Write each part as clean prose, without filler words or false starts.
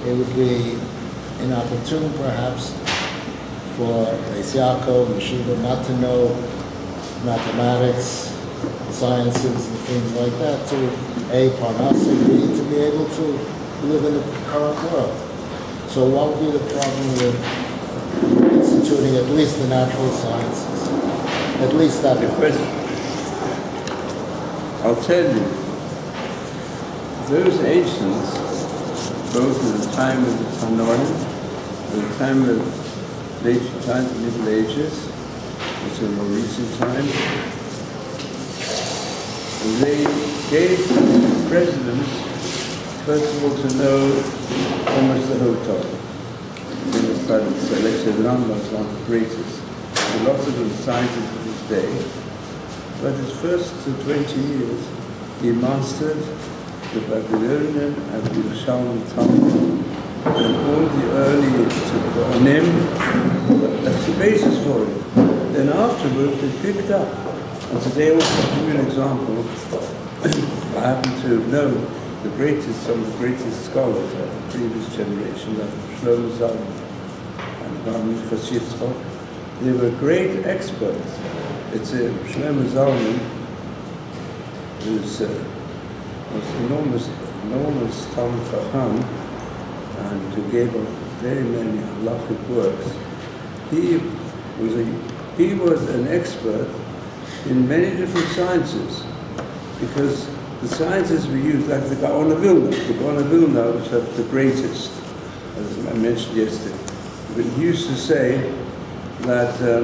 it would be inopportune perhaps for Beis Yaakov, Yeshiva, not to know mathematics, sciences, and things like that, to A, Parnassus, B, to be able to live in the current world. So what would be the problem with instituting at least the natural sciences? At least that much. I'll tell you, those ancients, both in the time of the Tanoim, the time of later times, the Middle Ages, which are more recent times, they gave presidents, first of all, to know almost the whole Torah. They were studied, so let's say the Rambam is one of the greatest. Philosophers and scientists of his day, but his first 20 years, he mastered the Babylonian and the Yerushalayim Talmud, and all the early Tanoim, that's the basis for it. Then afterwards they picked up. And today also, to give you an example, I happen to have known some of the greatest scholars of the previous generation, like Shlomo Zalman and Baruch Yitzchak. They were great experts. It's Shlomo Zalman, who's was enormous Talmud Chacham, and who gave up very many halachic works. He was an expert in many different sciences, because the sciences we use, like the Gaon of Vilna, which is the greatest, as I mentioned yesterday. But he used to say that, that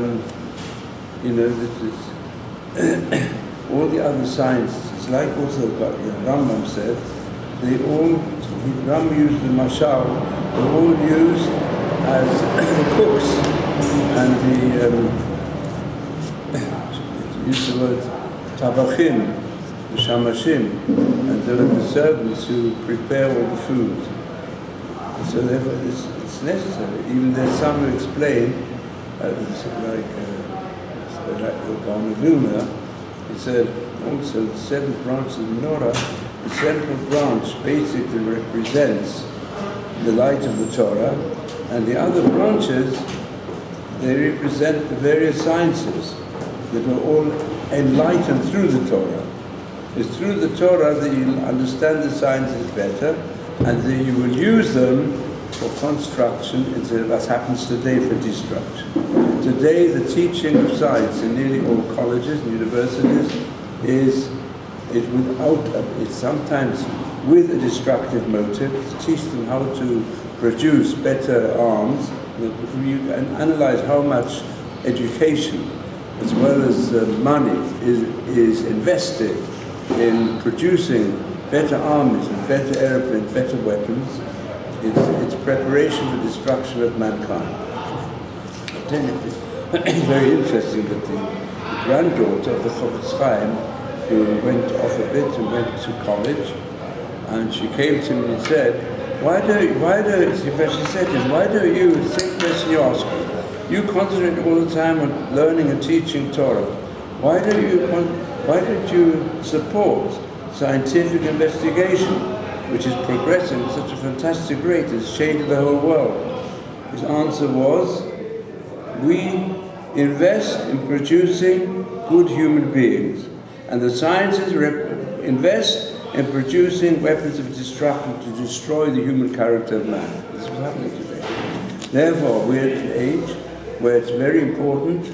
all the other sciences, like also Rambam said, Rambam used the mashal, they're all used as the cooks and use the word tabachim, the shamashim, and there are the servants who prepare all the food. And so therefore it's necessary. Even there's some who explain, like the Gaon of Vilna, he said also the 7 branches of the menorah, the central branch basically represents the light of the Torah, and the other branches, they represent the various sciences that are all enlightened through the Torah. It's through the Torah that you understand the sciences better, and that you will use them for construction instead of, as happens today, for destruction. Today, the teaching of science in nearly all colleges and universities is it's sometimes with a destructive motive, to teach them how to produce better arms. You can analyze how much education as well as money is invested in producing better armies and better airplanes, better weapons. It's preparation for destruction of mankind. I tell you, it's very interesting that the granddaughter of the Horovitz, who went off a bit and went to college, and she came to me and said, why don't you, the same question you asked me, you concentrate all the time on learning and teaching Torah. Why don't you support scientific investigation, which is progressing at such a fantastic rate, it's changing the whole world? His answer was, we invest in producing good human beings, and the sciences invest in producing weapons of destruction to destroy the human character of man. This is what's happening today. Therefore, we're at an age where it's very important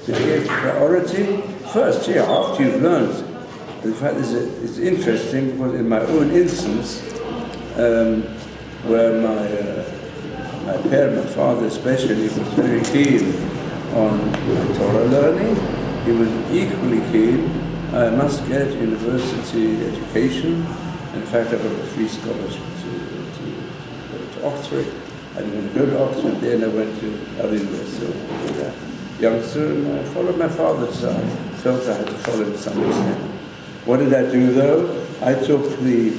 to give priority first, after you've learned. In fact, it's interesting because in my own instance, where my father especially, was very keen on Torah learning, he was equally keen, I must get university education. In fact, I got a free scholarship to go to Oxford. I didn't want to go to Oxford, then I went to university. So, youngster, and I followed my father's side. Felt I had to follow to some extent. What did I do though? I took the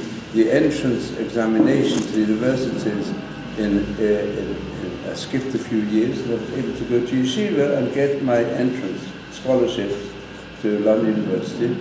entrance examination to the universities I skipped a few years, and I was able to go to Yeshiva and get my entrance scholarships to London University.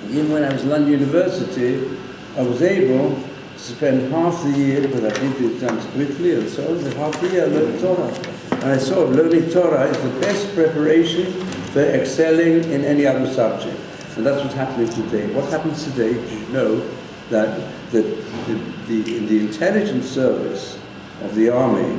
Even when I was at London University, I was able spend half the year, because I did the exams quickly and so on, half the year I learned Torah. And I saw learning Torah is the best preparation for excelling in any other subject. And that's what's happening today. What happens today, did you know that in the intelligence service of the army,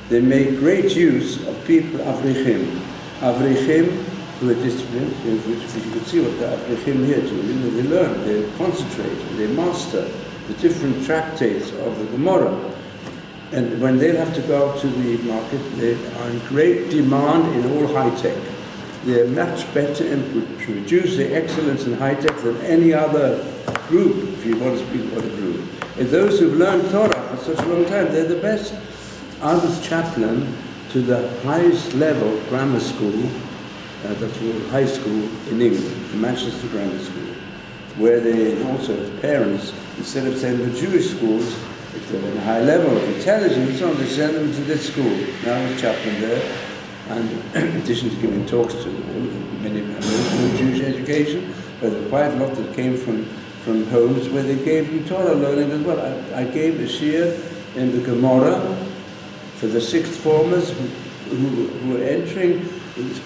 they make great use of people, Avrichim. Avrichim, who are disciplined, which you can see what the Avrichim here do. They learn, they concentrate, they master the different tractates of the Gemara. And when they have to go out to the market, they are in great demand in all high-tech. They're much better in produce the excellence in high-tech than any other group, if you want to speak about a group. And those who've learned Torah for such a long time, they're the best. I was chaplain to the highest level grammar school, that's called high school in England, the Manchester Grammar School, where they also, parents, instead of sending them to Jewish schools, if they're in a high level of intelligence, so they send them to this school. Now I was chaplain there, and in addition to giving talks to many no Jewish education, but there were quite a lot that came from homes where they gave you Torah learning as well. I gave a shiur in the Gemara for the sixth formers who were entering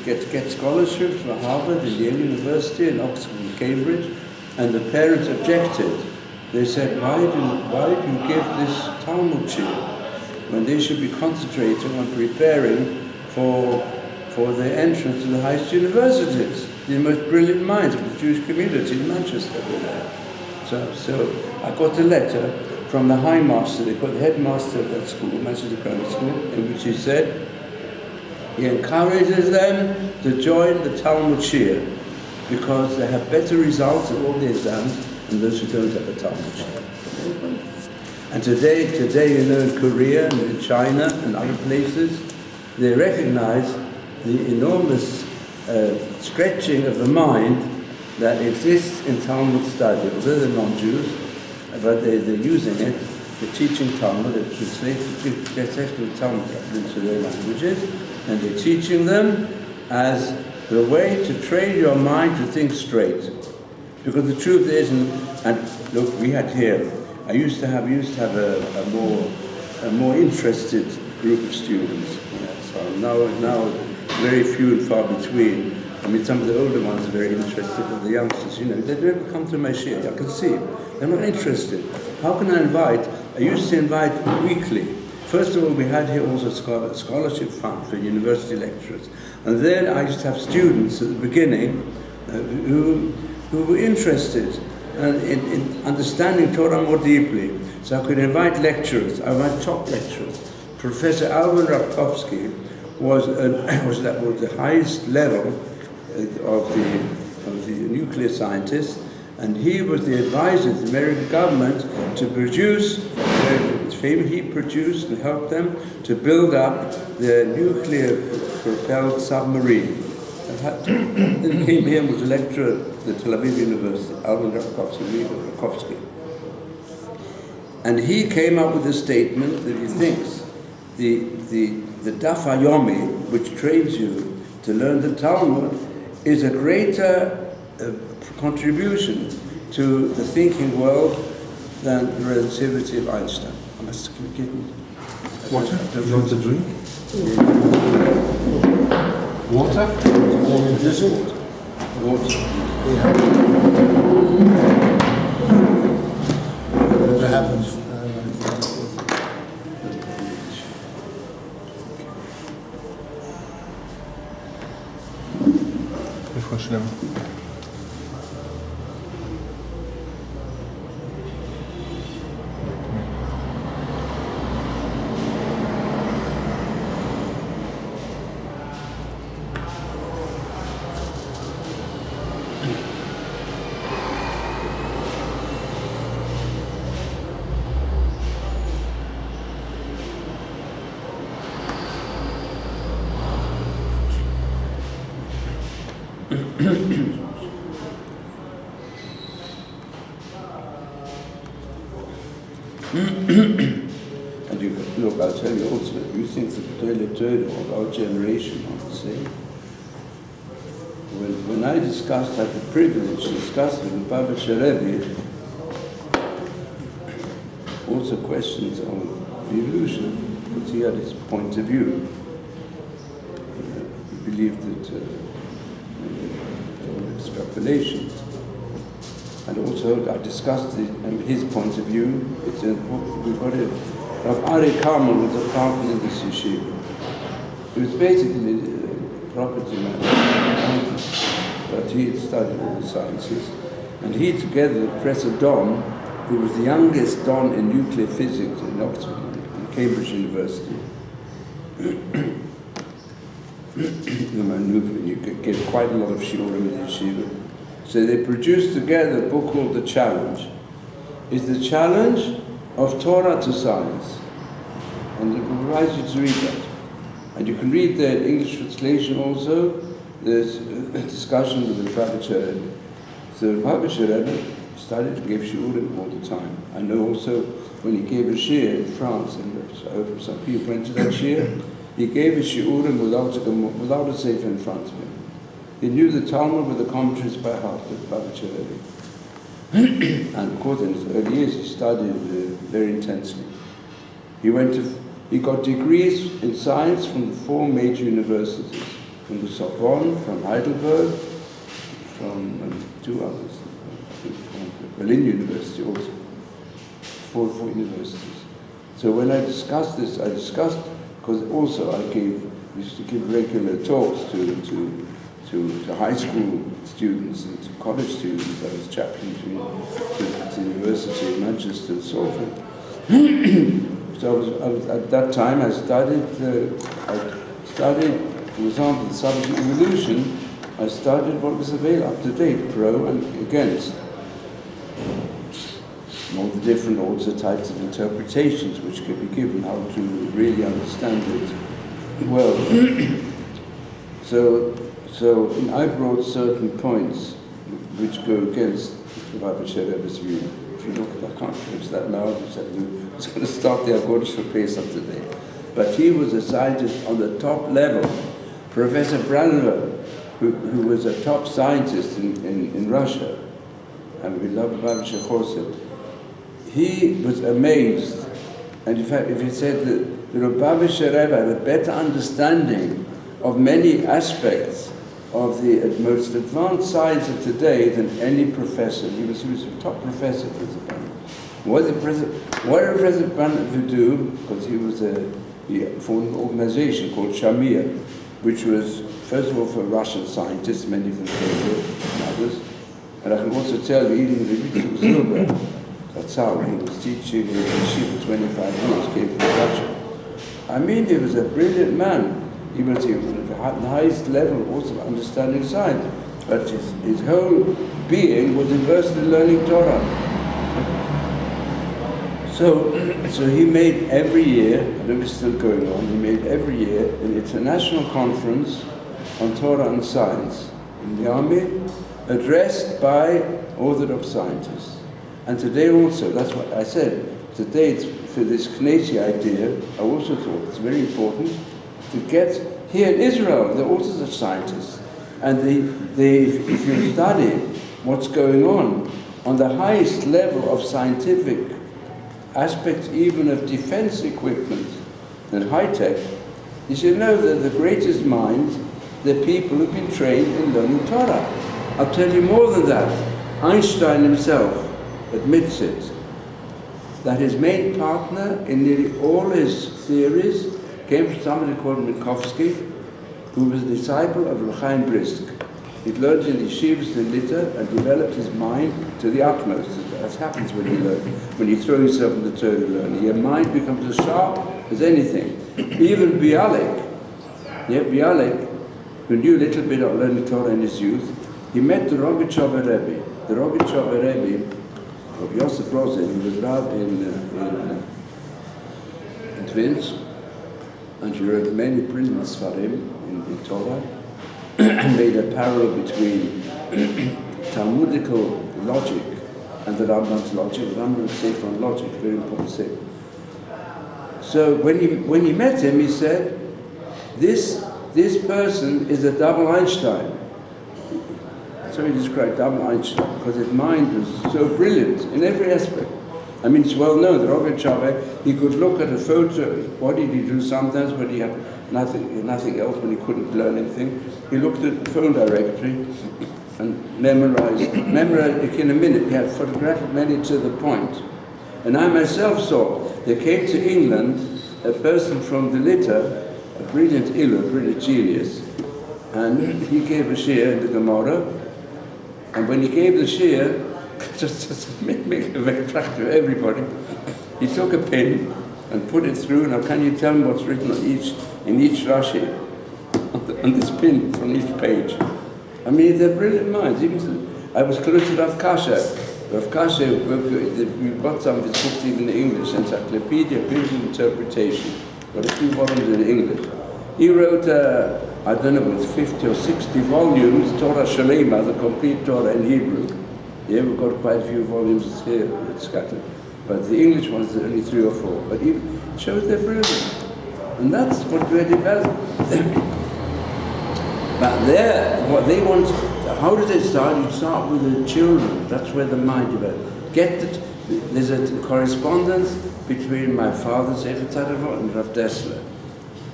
get scholarships for Harvard and Yale University and Oxford and Cambridge, and the parents objected. They said, why do you give this Talmud shiur when they should be concentrating on preparing for their entrance to the highest universities? The most brilliant minds of the Jewish community in Manchester were there. So I got a letter from the High Master, they called the headmaster of that school, Manchester Grammar School, in which he said he encourages them to join the Talmud shiur because they have better results in all the exams than those who don't have the Talmud shiur. And today, in Korea and in China and other places, they recognize the enormous stretching of the mind that exists in Talmud study. Although they're non-Jews, but they're using it, they're teaching Talmud, they're translating the Talmud into their languages, and they're teaching them as the way to train your mind to think straight. Because the truth is, and look, we had here, I used to have a more interested group of students. So now very few and far between. I mean, some of the older ones are very interested, but the youngsters, they never come to my shiur. I can see they're not interested. How can I invite? I used to invite weekly. First of all, we had here also a scholarship fund for university lecturers, and then I used to have students at the beginning who were interested in understanding Torah more deeply. So I could invite lecturers. I invite top lecturers. Professor Alvin Rapkowski was the highest level of the nuclear scientists, and he was the advisor of the American government to produce. He produced and helped them to build up the nuclear-propelled submarine. Then came here and was a lecturer at the Tel Aviv University, Alvin Rapkowski. And he came up with a statement that he thinks the Daf Yomi, which trains you to learn the Talmud, is a greater contribution to the thinking world than the relativity of Einstein. I must get water. You want to drink? Water? Water. Whatever happens. רפואה שלמה. And look, I'll tell you also, you think the third of our generation are the same. When I discussed, had the privilege to discuss with the Rebbe, also questions of Yerusha, because he had his point of view. He believed that all extrapolations. And also I discussed his point of view. It's a book, we've got it. Rav Ari Carmel was a partner in this yeshiva. He was basically a property manager, but he had studied all the sciences. And he, together with Professor Don, who was the youngest Don in nuclear physics in Oxford, in Cambridge University. You could get quite a lot of shiurim in the yeshiva. So they produced together a book called The Challenge. It's the challenge of Torah to science. And it provides you to read that. And you can read the English translation also. There's a discussion with the Lubavitcher Rebbe. So the Lubavitcher Rebbe studied and gave shiurim all the time. I know also when he gave a shiur in France, and I hope some people went to that shiur, he gave a shiurim without a sefer in front of him. He knew the Talmud with the commentaries by heart, the Lubavitcher Rebbe. And of course in his early years he studied very intensely. He got degrees in science from the 4 major universities, from the Sorbonne, from Heidelberg, from 2 others, from Berlin University also, 4 universities. So when I discussed this, because also I used to give regular talks to high school students and to college students. I was chaplain to the University of Manchester and so forth. So I was at that time I studied, for example, the subject of evolution. I studied what was available up to date, pro and against. And all the different also types of interpretations which could be given, how to really understand it well. So I brought certain points which go against the Lubavitcher Rebbe's view. If you look, I can't go into that now. I was going to start the Agodas for Pesach today. But he was a scientist on the top level. Professor Brandenburg, who was a top scientist in Russia, and we love Lubavitcher Chosed, he was amazed. And in fact, if he said that the Lubavitcher Rebbe had a better understanding of many aspects of the most advanced science of today than any professor. He was a top professor, Professor Brandenburg. What did Professor Brandenburg do? Because he formed an organization called Shamir, which was, first of all, for Russian scientists, many from Korea and others. And I can also tell you, even the Richard Silber, that's how he was teaching in Yeshiva for 25 years, came from Russia. I mean, he was a brilliant man. He was at the highest level also of understanding science. But his whole being was immersed in learning Torah. So he made every year, I know it's still going on, he made every year an international conference on Torah and science in the army, addressed by Orthodox scientists. And today also, that's what I said, today it's for this Knesi idea, I also thought it's very important to get here in Israel, there are also such scientists. And if you study what's going on the highest level of scientific aspects, even of defense equipment and high-tech, you should know that the greatest minds, the people who've been trained in learning Torah. I'll tell you more than that. Einstein himself admits it, that his main partner in nearly all his theories came from somebody called Minkowski, who was a disciple of Chaim Brisk. He'd learned in the yeshivas in Lita and developed his mind to the utmost, as happens when you learn. When you throw yourself in the Torah learning, your mind becomes as sharp as anything. Even Bialik, who knew a little bit of learning Torah in his youth, he met the Rogatchover Rebbe. The Rogatchover Rebbe of Yosef Rosen, who was Rav in Twins, and he wrote many brilliant Sfarim in Torah, and made a parallel between Talmudical logic and the Rambam's logic. The Rambam's Sefer on logic, very important sefer. So when he met him, he said, this person is a double Einstein. So he described double Einstein, because his mind was so brilliant in every aspect. I mean, it's well known that Rosh, he could look at a photo, what did he do sometimes when he had nothing else, when he couldn't learn anything? He looked at the phone directory and memorized it in a minute. He had photographed many to the point. And I myself saw, there came to England a person from the Litter, a brilliant Ilu, a brilliant genius, and he gave a shir in the Gemara, and when he gave the shir, just to make it very attractive to everybody, he took a pen and put it through. Now can you tell me what's written in each Rashi, on this pin from each page? I mean, they're brilliant minds. I was close to Rav Kasha. Rav Kasha, we've got some of his books even in English, Encyclopedia, Biblical Interpretation, got a few volumes in English. He wrote, I don't know, with 50 or 60 volumes, Torah Shalema, the complete Torah in Hebrew. Yeah, we've got quite a few volumes here scattered, but the English ones are only 3 or 4. But it shows their brilliance, and that's what we're developing. But what they want, how do they start? You start with the children. That's where the mind develops. There's a correspondence between my father's Evetzarevo and Rav Dessler.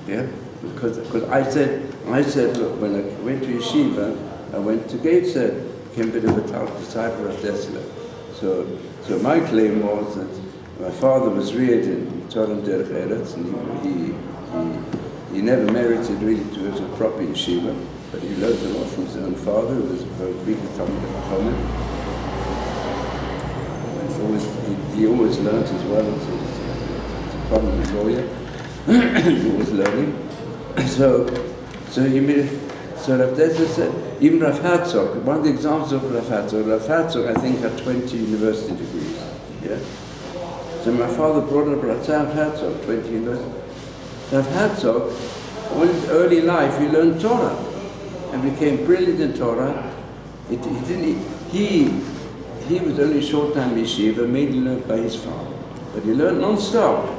Yeah, because I said, look, when I went to Yeshiva, I went to Gateshead. Became a bit of a disciple of Dessler. So my claim was that my father was reared in Torah Derech Eretz, and he never merited really to go to a proper yeshiva, but he learned a lot from his own father, who was a very big Talmud Chacham. He always learned as well. It's a prominent lawyer. He was learning. So Rav Dessler said, even Rav Herzog, one of the examples of Rav Herzog, I think, had 20 university degrees. Yeah? So my father brought up Rav Herzog, 20 university. Rav Herzog, in his early life, he learned Torah and became brilliant in Torah. He was only a short time yeshiva, mainly learned by his father. But he learned non-stop.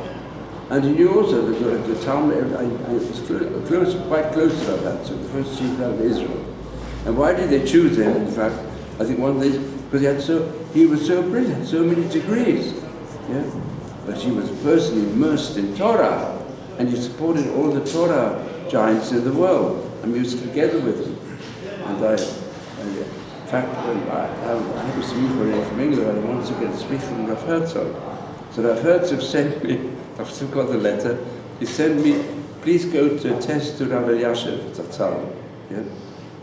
And he knew also that the Talmud, I was quite close to Rav Herzog, the first chief rabbi of Israel. And why did they choose him? In fact, I think one of these, because he was so brilliant, so many degrees. Yeah? But he was personally immersed in Torah, and he supported all the Torah giants in the world. And we was together with him. And in fact, I had a speaker from England, and I wanted to get a speech from Rav Herzog. So Rav Herzog sent me, I've still got the letter, he sent me, please go to attest to Rav Elyashiv Zatzal. Yeah?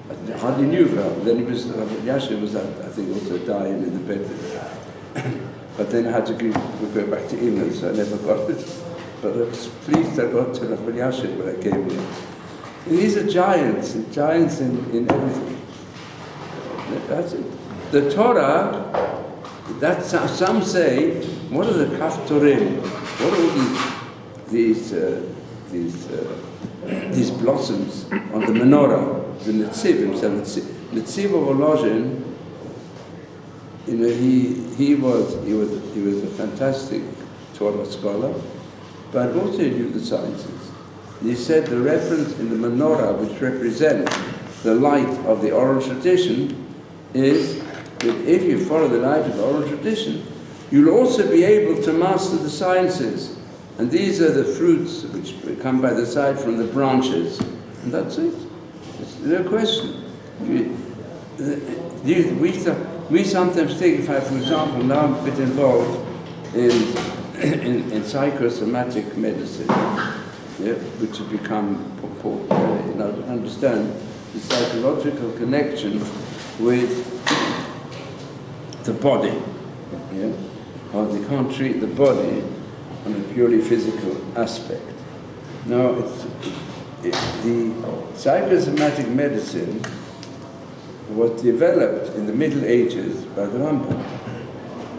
I hardly knew Rav. Then Rav Elyashiv was, I think, also dying in the bed. But then I had to go back to England, so I never got it. But I was pleased I got to Rav Elyashiv when I came here. And these are giants in everything. That's it. The Torah, some say, what are the kaftorim? What are these blossoms on the menorah? The Netziv himself, Netziv of Volozhin, he was a fantastic Torah scholar, but also he knew the sciences. He said the reference in the menorah, which represents the light of the oral tradition, is that if you follow the light of the oral tradition, you'll also be able to master the sciences. And these are the fruits which come by the side from the branches. And that's it. There's no question. We sometimes think, if I, for example, now I'm a bit involved in psychosomatic medicine, yeah, which has become important, understand the psychological connection with the body. Yeah? How they can't treat the body on a purely physical aspect. Now, the psychosomatic medicine was developed in the Middle Ages by the Rambam.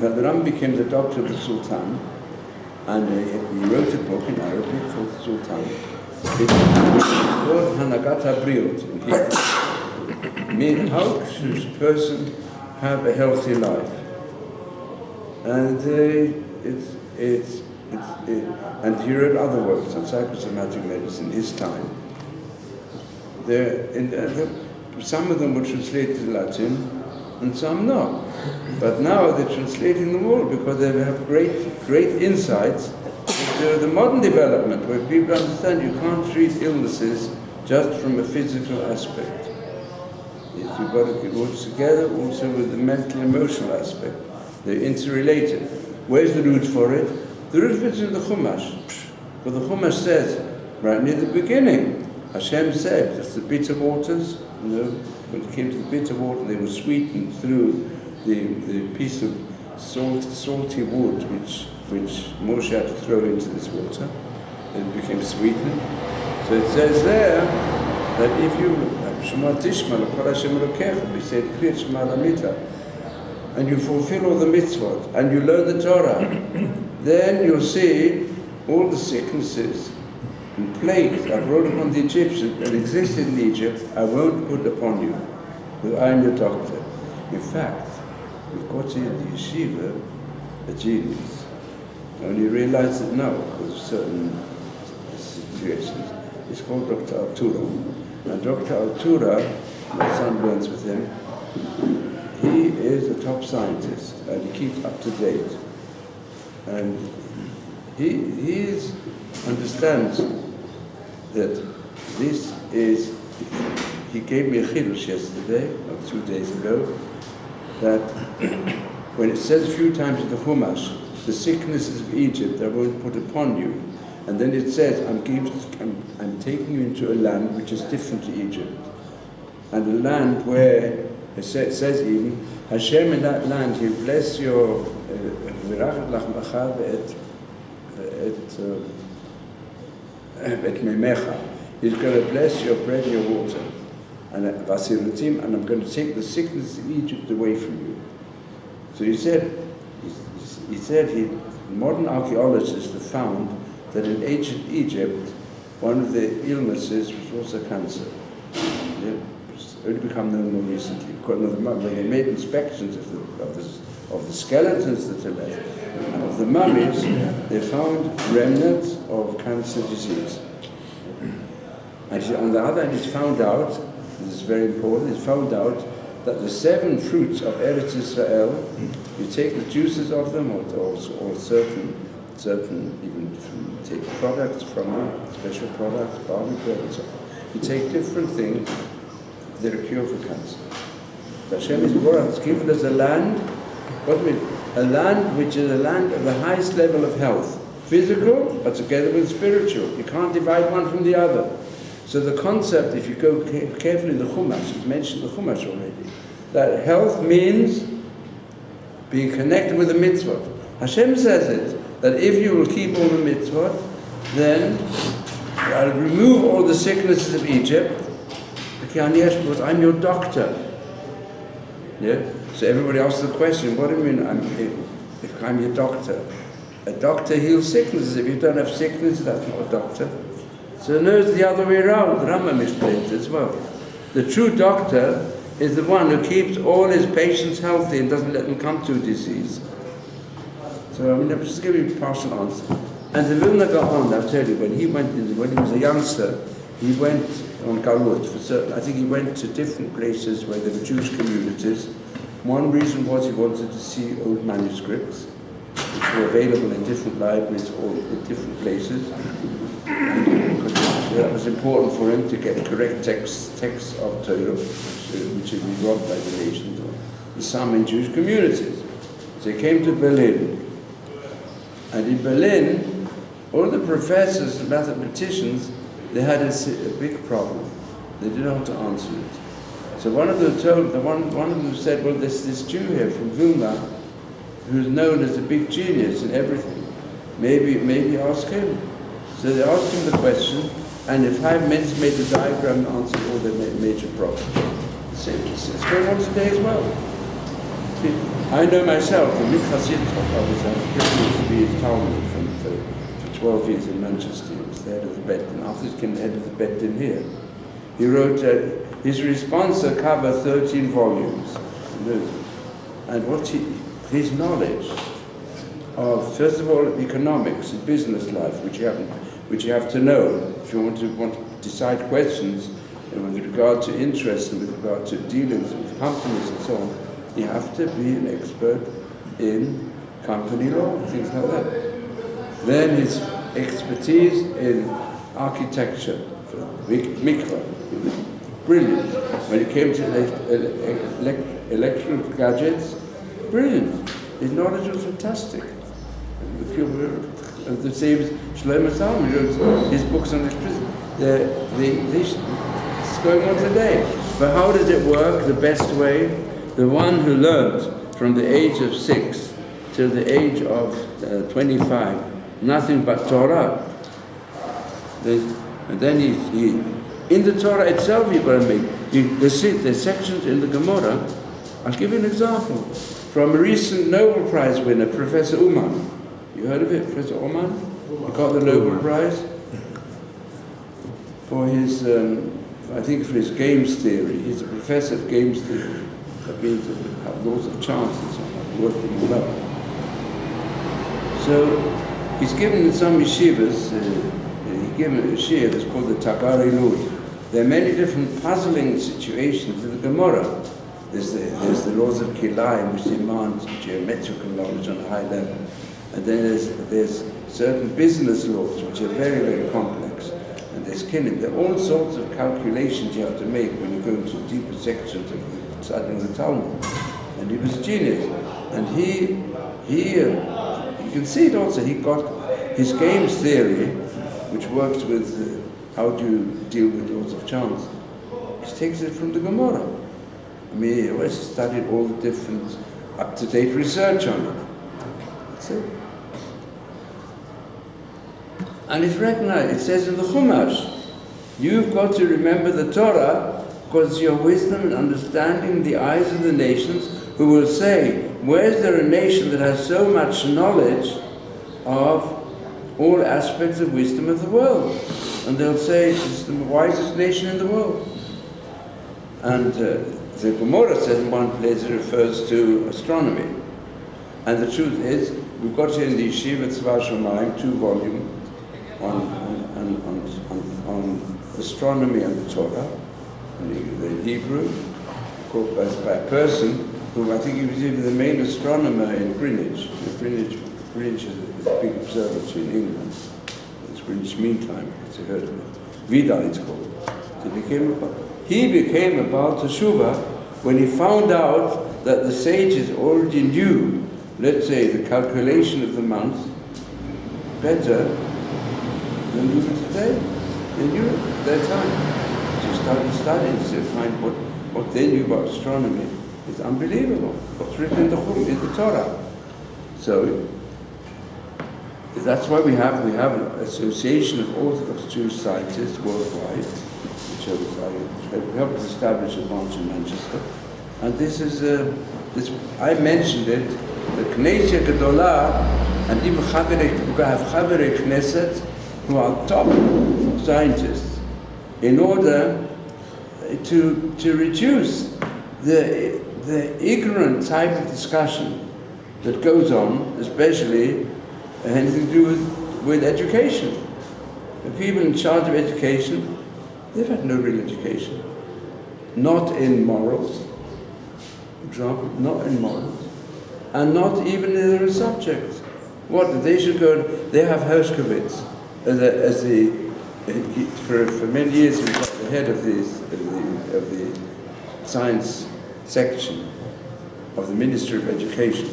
The Rambam became the doctor of the Sultan, and he wrote a book in Arabic for the Sultan. It's called Hanagat HaBriut in Hebrew. Meaning, how should a person have a healthy life? And and he wrote other works on psychosomatic medicine his time. Some of them were translated to Latin, and some not. But now they're translating them all because they have great insights into the modern development where people understand you can't treat illnesses just from a physical aspect. You've got to go together also with the mental emotional aspect. They're interrelated. Where's the root for it? The root of it is in the Chumash. But the Chumash says, right near the beginning, Hashem said, that's the bitter waters, when it came to the bitter water, they were sweetened through the piece of salty wood which Moshe had to throw into this water. It became sweetened. So it says there that if you and you fulfill all the mitzvot and you learn the Torah, then you'll see all the sicknesses and plagues I brought upon the Egyptians that existed in Egypt, I won't put upon you, because I am your doctor. In fact, we've got here in the yeshiva a genius. I only realize it now because of certain situations. It's called Dr. Arturo. And Dr. Arturo, my son learns with him, he is a top scientist and he keeps up to date. And he understands that this is, he gave me a chidush yesterday, or 2 days ago, that when it says a few times in the Chumash, the sicknesses of Egypt I won't put upon you, and then it says, I'm taking you into a land which is different to Egypt, and a land where, it says even, Hashem in that land, He'll bless your He's going to bless your bread and your water. And I'm going to take the sickness of Egypt away from you. So he said, modern archaeologists have found that in ancient Egypt, one of the illnesses was also cancer. It's only become known more recently. When they made inspections of the skeletons that are left, and of the mummies, they found remnants of cancer disease. And on the other hand, it's found out, this is very important, it's found out that the 7 fruits of Eretz Israel, you take the juices of them, or certain even take products from them, special products, barley bread and so on. You take different things, they're a cure for cancer. Hashem is Boruch, has given us a land, what do you mean? A land which is a land of the highest level of health. Physical, but together with spiritual. You can't divide one from the other. So the concept, if you go carefully in the Chumash, it's mentioned in the Chumash already, that health means being connected with the mitzvot. Hashem says it, that if you will keep all the mitzvot, then I'll remove all the sicknesses of Egypt, because I'm your doctor. Yeah? So everybody asks the question, what do you mean if I'm your doctor? A doctor heals sicknesses. If you don't have sickness, that's not a doctor. So notice the other way around. The Rambam explains it as well. The true doctor is the one who keeps all his patients healthy and doesn't let them come to a disease. So I'm just giving you a partial answer. And the Vilna Gaon, I'll tell you, when he was a youngster, he went on Galut for certain. I think he went to different places where there were Jewish communities. One reason was he wanted to see old manuscripts, which were available in different libraries or in different places. That was important for him to get correct texts of Torah, which had been robbed by the nations, or some in Jewish communities. So he came to Berlin. And in Berlin, all the professors and mathematicians, they had a big problem. They didn't know how to answer it. So one of them said, well, there's this Jew here from Vilna who's known as a big genius in everything. Maybe ask him. So they asked him the question, and in 5 minutes made a diagram and answered all the major problems. It's going on today as well. I know myself, the Mid Chasidus, I was privileged to be his Talmud for 12 years in Manchester. He was the head of the Beit Din. After he became the head of the Beit Din here. He wrote his responsa cover 13 volumes. And his knowledge of, first of all, economics and business life, which you have to know if you want to decide questions with regard to interest and with regard to dealings with companies and so on. You have to be an expert in company law, things like that. Then his expertise in architecture, for mikvah, he was brilliant. When it came to electrical gadgets, brilliant. His knowledge was fantastic. The same as Shlomo Zalman wrote his books on electricity. It's going on today. But how does it work? The best way? The one who learned from the age of 6 till the age of 25 nothing but Torah. And then he in the Torah itself you've got to make. There's sections in the Gemara. I'll give you an example from a recent Nobel Prize winner, Professor Uman. You heard of it, Professor Uman? He got the Nobel Prize for his, I think for his games theory. He's a professor of games theory. That means laws of chance and so on, working all up. So he's given in some yeshivas, he's given a yeshiva that's called the Tabari Lud. There are many different puzzling situations in the Gemara. There's the laws of Kilayim, which demand geometrical knowledge on a high level. And then there's certain business laws, which are very, very complex. And there's kinnim. There are all sorts of calculations you have to make when you go into deeper sections of studying the Talmud. And he was a genius. And you can see it also, he got his games theory, which works with how do you deal with laws of chance. He takes it from the Gemara. I mean, he always studied all the different up-to-date research on it. That's it. And it's recognized, it says in the Chumash, you've got to remember the Torah because your wisdom and understanding the eyes of the nations who will say, where's there a nation that has so much knowledge of all aspects of wisdom of the world? And they'll say, it's the wisest nation in the world. And the Gemara says in one place it refers to astronomy. And the truth is, we've got here in the Yeshivat Dvar 2-volume on astronomy and the Torah, in Hebrew, called by a person who I think he was even the main astronomer in Greenwich. Greenwich is a big observatory in England. It's Greenwich Mean Time, if you heard of it. Vida it's called. So he became a Baal Teshuvah when he found out that the sages already knew, let's say, the calculation of the month better than we do today. They knew it at that time. So he started studying to find what they knew about astronomy. It's unbelievable. What's written in the Torah. So that's why we have an association of Orthodox Jewish scientists worldwide, which have helped establish a branch in Manchester. And this is I mentioned it, the Knesset Gedolah, and even Chaverei Knesset, who are top scientists, in order to reduce the ignorant type of discussion that goes on, especially anything to do with education. The people in charge of education, they've had no real education. Not in morals, for example, not in morals, and not even in their subjects. What, they should go, they have Horovitz for many years he was the head of the science section of the Ministry of Education.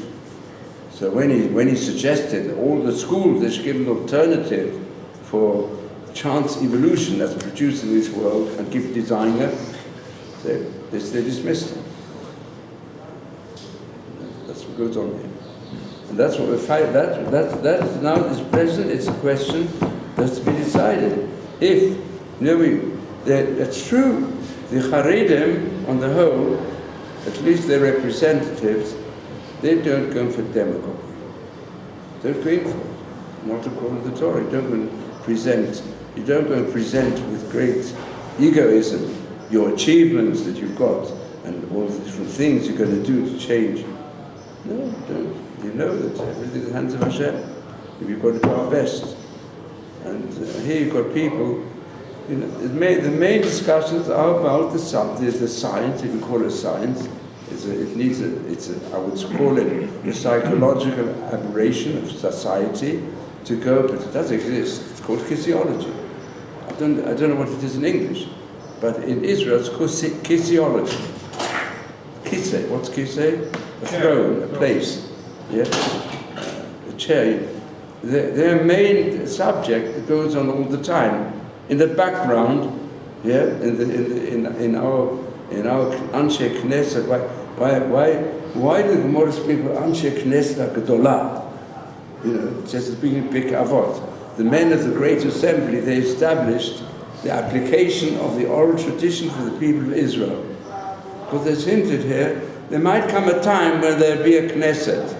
So when he suggested all the schools they should give an alternative for chance evolution that's produced in this world and give designer, they dismissed him. That's what goes on here. And that's what we're fighting. That's now this present, it's a question that's to be decided. If, that's true, the Haredim on the whole, at least their representatives, they don't go for demagogy. Don't go in for it. Not according to the Torah. You don't go and present with great egoism your achievements that you've got and all the different things you're going to do to change. No, don't. You know that everything in the hands of Hashem. We've got to do our best. And here you've got people, the main discussions are about the science, if you call it science, I would call it a psychological aberration of society to go, but it does exist. It's called physiology. I don't know what it is in English, but in Israel it's called physiology. Kisei, what's kisei? A throne, a place, yeah, a chair. Their main subject that goes on all the time in the background, yeah, in our Anshe Knesset. Why do the Gemara speak about Anshe Knesset Gedolah? You know, it says at the beginning, Bik Avot. The men of the Great Assembly, they established the application of the oral tradition for the people of Israel. Because it's hinted here, there might come a time when there'll be a Knesset.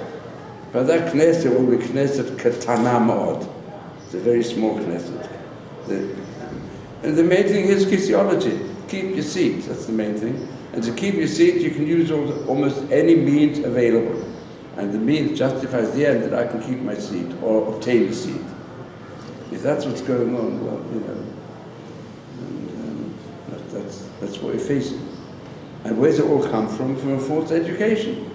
But that Knesset will be Knesset Katana Ma'od. It's a very small Knesset. And the main thing is physiology. Keep your seat, that's the main thing. And to keep your seat, you can use almost any means available. And the means justifies the end that I can keep my seat or obtain a seat. If that's what's going on, well, you know, that's what we're facing. And where's it all come from? From a false education.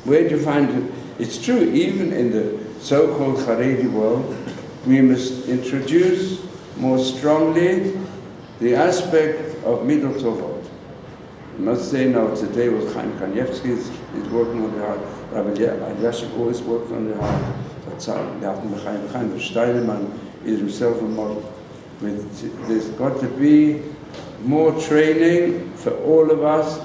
Where do you find it? It's true, even in the so-called Haredi world, we must introduce more strongly the aspect of Midot Tovot. I must say now, today with Chaim Kanievsky is working on the heart. Rabbi Yashiv always worked on the heart. Chaim Steinemann is himself a model. There's got to be more training for all of us,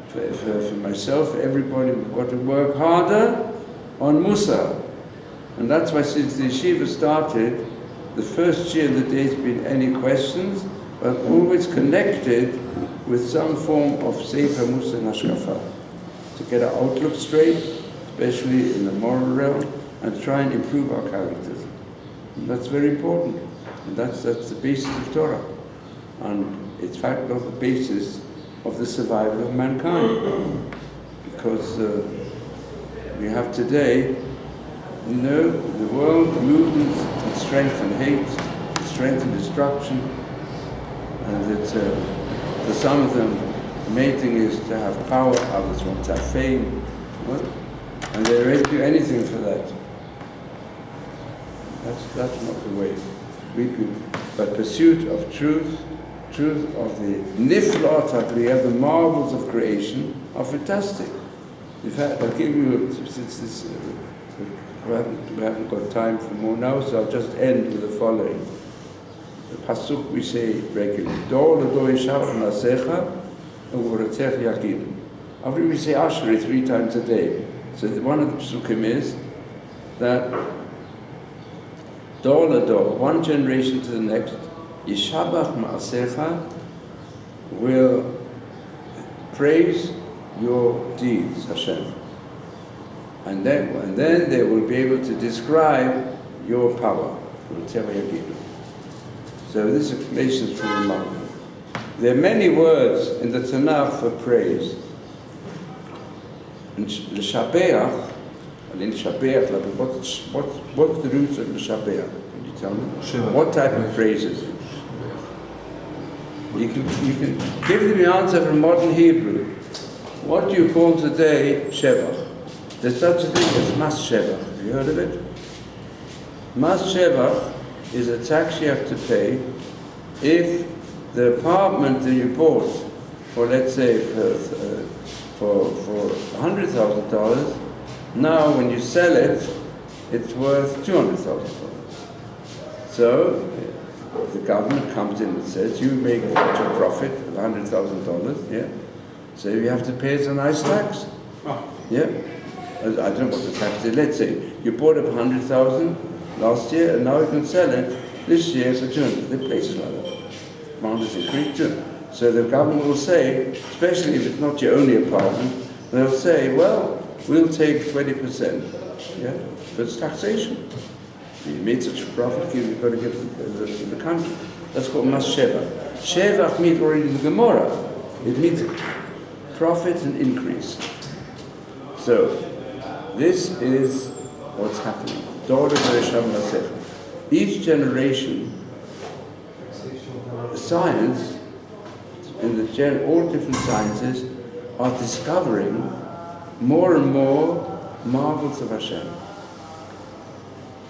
for myself, for everybody. We've got to work harder on Musa. And that's why since the yeshiva started, the first year that there's been any questions, but always connected with some form of Sefer Musa and Hashkafa, to get our outlook straight, especially in the moral realm, and try and improve our characters. And that's very important. And that's the basis of Torah. And it's in fact not the basis of the survival of mankind. Because we have today, you know, the world movements with strength and hate, strength and destruction, and that for some of them, the main thing is to have power, others want to have fame, and they're ready to do anything for that. That's not the way. But pursuit of truth of the niflot the marvels of creation are fantastic. In fact, I'll give you, since this, we haven't got time for more now, so I'll just end with the following. The pasuk we say regularly, Dor l'do yishav nasecha u'voratech yagidim. After we say Ashrei 3 times a day. So one of the pasukim is that Dor l'do, one generation to the next, Yishabach ma'asecha will praise your deeds, Hashem. And then they will be able to describe your power. So this explanation is from the Bible. There are many words in the Tanakh for praise. And l'shabeach, what's the roots of l'shabeach? Can you tell me? Shiva. What type of praise is it? You can give them the answer from modern Hebrew. What do you call today Shevach? There's such a thing as Mas Shevach. Have you heard of it? Mas Shevach is a tax you have to pay if the apartment that you bought for, let's say, for $100,000, now when you sell it, it's worth $200,000. So the government comes in and says, you make such a profit of $100,000, yeah? So you have to pay us a nice tax. Yeah? I don't know what the tax is. Let's say you bought it for $100,000 last year, and now you can sell it this year for $200,000. There are places like that. Amount is increased too. So the government will say, especially if it's not your only apartment, they'll say, well, we'll take 20%. Yeah? But it's taxation. You made such a profit, you've got to give the country. That's called Mas Shevach. Shevach means already in the Gemara. It means profit and increase. So, this is what's happening. Each generation, science all different sciences are discovering more and more marvels of Hashem.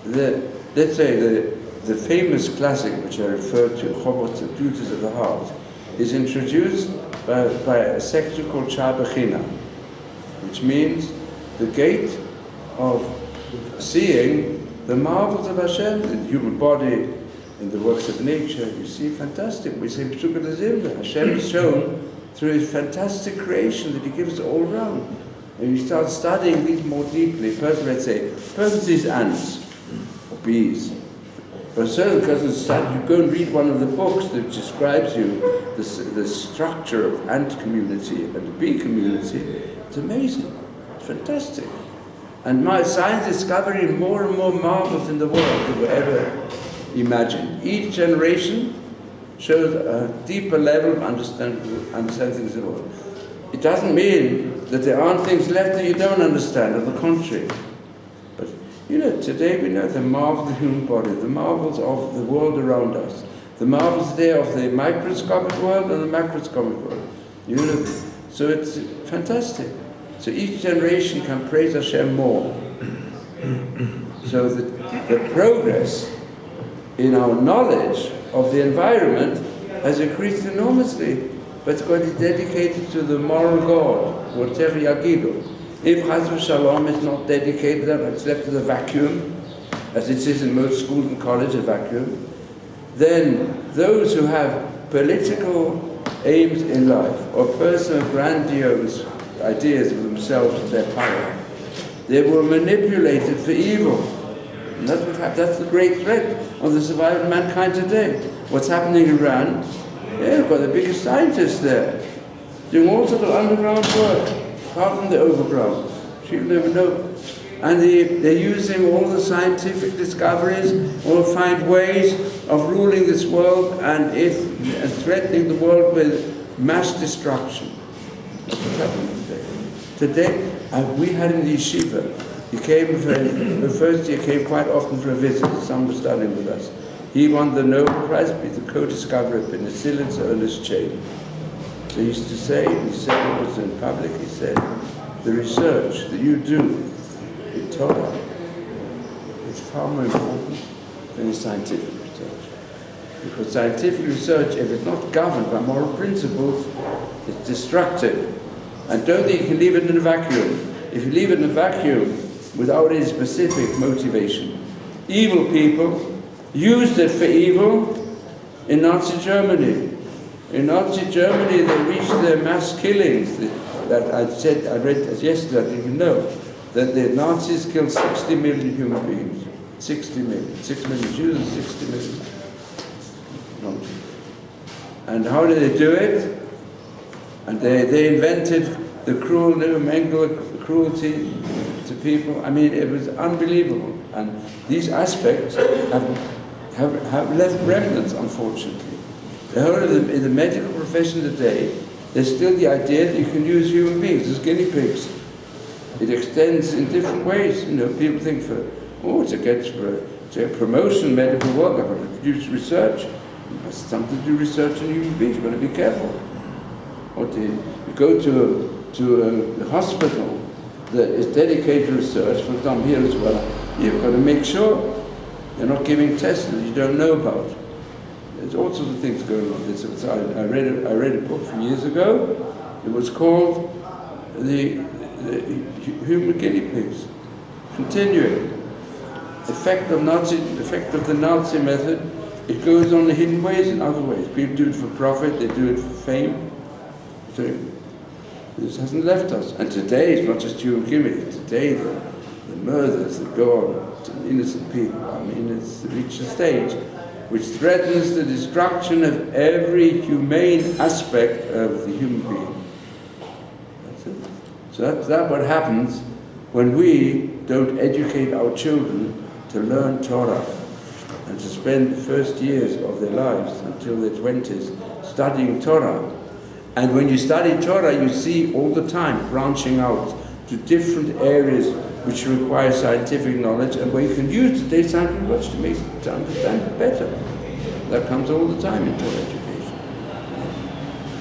Let's say the famous classic which I referred to, Horovitz, The Duties of the Heart, is introduced by a section called Sha'ar Bechina, which means the gate of seeing the marvels of Hashem in the human body, in the works of nature. You see, fantastic. We say Pesukah L'Zimra. Hashem is shown through His fantastic creation that He gives all around. And you start studying these more deeply. Let's say, person sees ants or bees. But a certain person study, you go and read one of the books that describes you the structure of ant community and the bee community. It's amazing. It's fantastic. And my science is discovering more and more marvels in the world than we ever imagined. Each generation shows a deeper level of understanding things in the world. It doesn't mean that there aren't things left that you don't understand, on the contrary. But today we know the marvels of the human body, the marvels of the world around us, the marvels there of the microscopic world and the macroscopic world. So it's fantastic. So each generation can praise Hashem more. So the progress in our knowledge of the environment has increased enormously, but it's going to be dedicated to the moral God, whatever Yagidu. If Chas v'Shalom is not dedicated, it's left as a vacuum, as it is in most schools and colleges, a vacuum, then those who have political aims in life or personal grandiose ideas of themselves and their power, they will manipulate it for evil. And that's the great threat on the survival of mankind today. What's happening in Iran? We've got the biggest scientists there, doing all sorts of underground work, apart from the overground. People never know. And they're using all the scientific discoveries, will find ways of ruling this world and threatening the world with mass destruction. That's what's happening today. We had in the Yeshiva, he came the first year came quite often for a visit. Some was studying with us. He won the Nobel Prize, he's the co-discoverer of penicillin's Ernest chain. So he used to say, he said it was in public, he said, the research that you do in Torah is far more important than the scientific research. Because scientific research, if it's not governed by moral principles, it's destructive. And don't think you can leave it in a vacuum. If you leave it in a vacuum without any specific motivation, evil people used it for evil in Nazi Germany. In Nazi Germany, they reached their mass killings. That I read yesterday, I didn't know, that the Nazis killed 60 million human beings. 60 million. 6 million Jews and 60 million non-Jews. And how did they do it? And they invented the cruelty to people. I mean, it was unbelievable. And these aspects have left remnants, unfortunately. The whole of in the medical profession today, there's still the idea that you can use human beings as guinea pigs. It extends in different ways. People think to promotion medical work, I've got to produce research. You must something to do research on human beings. You've got to be careful. Or you go to a hospital that is dedicated to research, for example here as well, you've got to make sure they're not giving tests that you don't know about. There's all sorts of things going on. I read a book a few years ago. It was called the Human Guinea Pigs. Continuing. Effect of the Nazi method, it goes on in hidden ways and other ways. People do it for profit, they do it for fame. So this hasn't left us. And today it's not just human gimmick. Today the murders that go on to innocent people, it's reached a stage which threatens the destruction of every humane aspect of the human being. That's it. So that's what happens when we don't educate our children to learn Torah and to spend the first years of their lives until their 20s studying Torah. And when you study Torah, you see all the time branching out to different areas which require scientific knowledge and where you can use today's scientific knowledge to understand it better. That comes all the time in Torah education.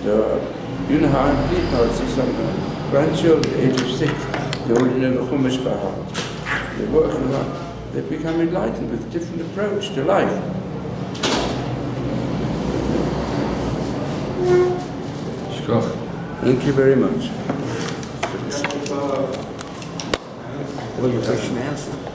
You know how I'm pleased now, I see some grandchildren at the age of 6, they already know the Chumash by heart. They're working hard. They become enlightened with a different approach to life. Thank you very much. Well, your question answered.